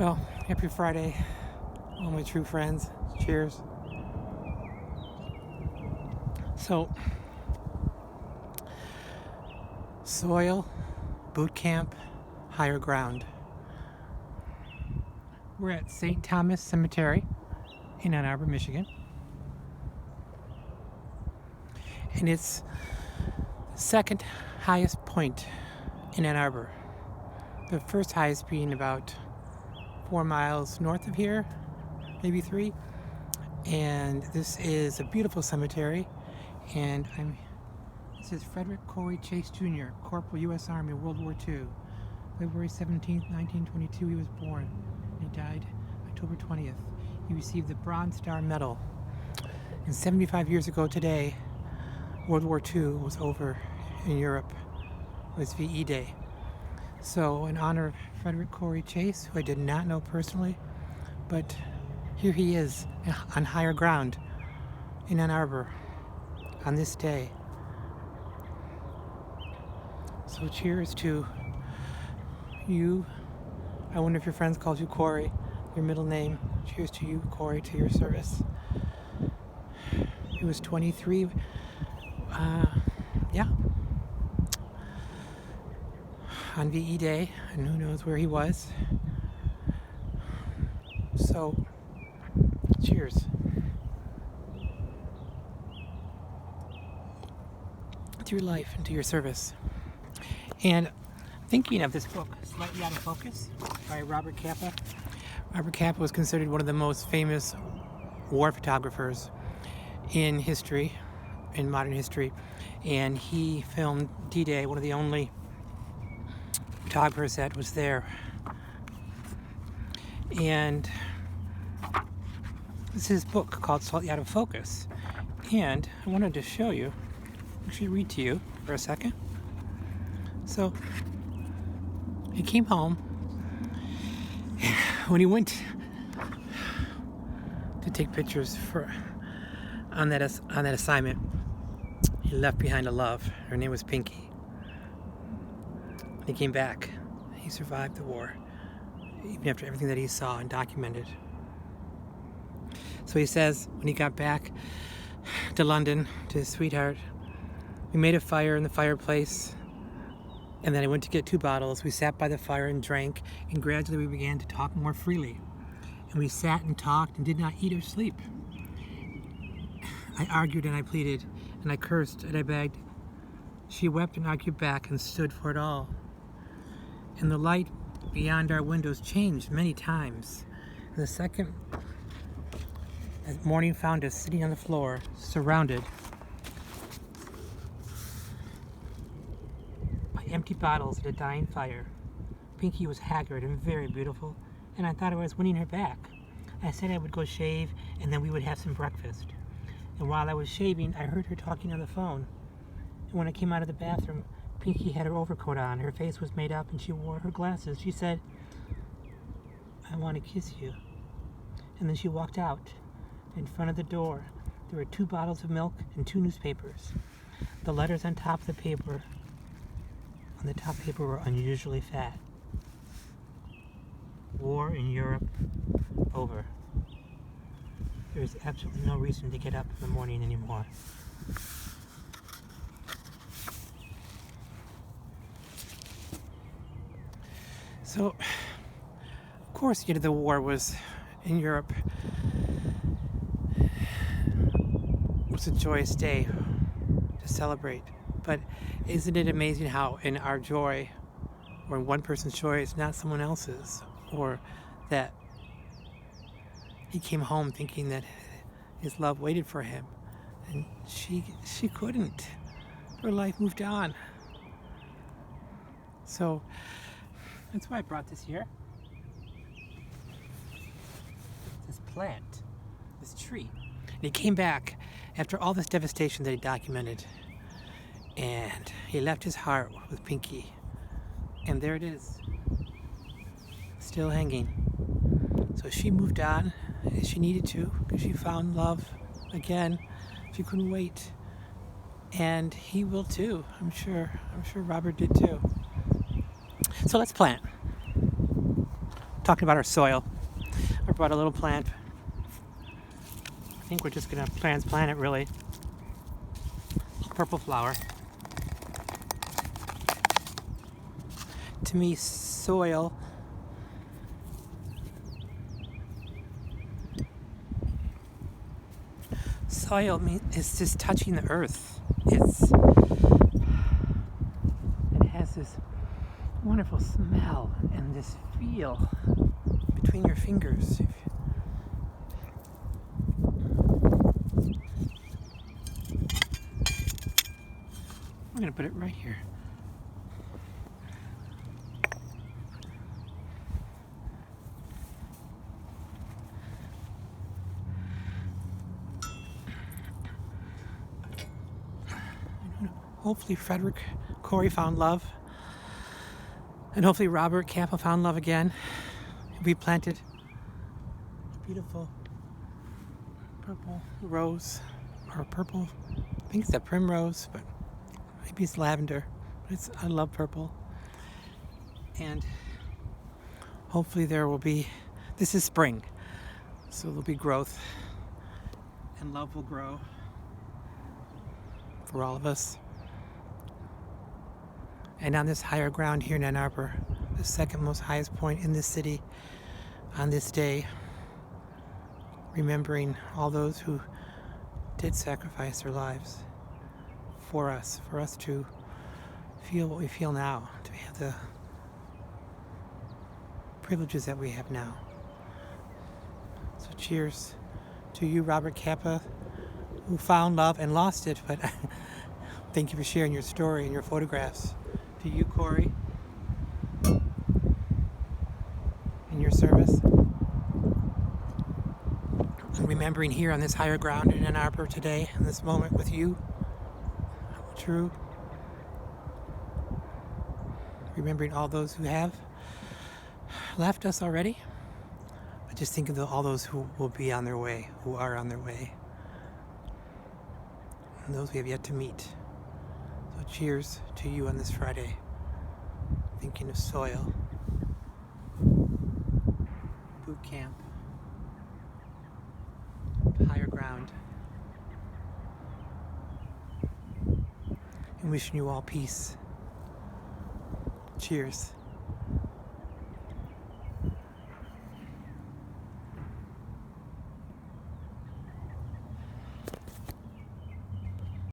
Well, happy Friday, all my true friends. Cheers. So, soil, boot camp, higher ground. We're at St. Thomas Cemetery in Ann Arbor, Michigan. And it's the second highest point in Ann Arbor. The first highest being about 4 miles north of here, maybe 3. And this is a beautiful cemetery. And this is Frederick Corey Chase Jr., Corporal, U.S. Army, World War II. February 17th, 1922, he was born. He died October 20th. He received the Bronze Star Medal. And 75 years ago today, World War II was over in Europe. It was VE Day. So in honor of Frederick Corey Chase, who I did not know personally, but here he is on higher ground in Ann Arbor on this day. So cheers to you. I wonder if your friends called you Corey, your middle name. Cheers to you, Corey, to your service. He was 23. On VE Day, and who knows where he was. So, cheers. To your life and to your service. And thinking of this book, Slightly Out of Focus, by Robert Capa. Robert Capa was considered one of the most famous war photographers in history, in modern history. And he filmed D-Day, one of the only photographers that was there. And this is his book called Slightly Out of Focus. And I wanted to show you, actually read to you for a second. So he came home. When he went to take pictures on that assignment, he left behind a love. Her name was Pinky. He came back. He survived the war, even after everything that he saw and documented. So he says, when he got back to London, to his sweetheart, we made a fire in the fireplace, and then I went to get 2 bottles. We sat by the fire and drank, and gradually we began to talk more freely. And we sat and talked and did not eat or sleep. I argued and I pleaded, and I cursed and I begged. She wept and argued back and stood for it all. And the light beyond our windows changed many times. And the second, as morning found us sitting on the floor, surrounded by empty bottles at a dying fire. Pinky was haggard and very beautiful, and I thought I was winning her back. I said I would go shave, and then we would have some breakfast. And while I was shaving, I heard her talking on the phone. And when I came out of the bathroom, Pinky had her overcoat on, her face was made up, and she wore her glasses. She said, "I want to kiss you." And then she walked out. In front of the door, there were 2 bottles of milk and 2 newspapers. The letters on the top paper were unusually fat. War in Europe over. There is absolutely no reason to get up in the morning anymore. So, of course, the war was in Europe. It was a joyous day to celebrate. But isn't it amazing how in our joy, or in one person's joy, it's not someone else's, or that he came home thinking that his love waited for him, and she couldn't. Her life moved on. So that's why I brought this here. This plant, this tree. And he came back after all this devastation that he documented. And he left his heart with Pinky. And there it is. Still hanging. So she moved on as she needed to, because she found love again. She couldn't wait. And he will too, I'm sure. I'm sure Robert did too. So let's plant. talking about our soil. I brought a little plant. I think we're just gonna transplant it really. Purple flower. To me, soil is just touching the earth. It has this wonderful smell and this feel between your fingers. I'm gonna put it right here. Hopefully Frederick Corey found love. And hopefully Robert Capa found love again. We planted a beautiful purple rose, or purple, I think it's a primrose, but maybe it's lavender. I love purple. And hopefully this is spring, so there'll be growth and love will grow for all of us. And on this higher ground here in Ann Arbor, the second most highest point in this city, on this day, remembering all those who did sacrifice their lives for us to feel what we feel now, to have the privileges that we have now. So cheers to you, Robert Capa, who found love and lost it, but thank you for sharing your story and your photographs. To you, Corey, in your service. And remembering here on this higher ground in Ann Arbor today, in this moment with you, true. Remembering all those who have left us already. But just think of all those who will be on their way, who are on their way. And those we have yet to meet. So cheers to you on this Friday. Thinking of soil, boot camp, higher ground, and wishing you all peace. Cheers.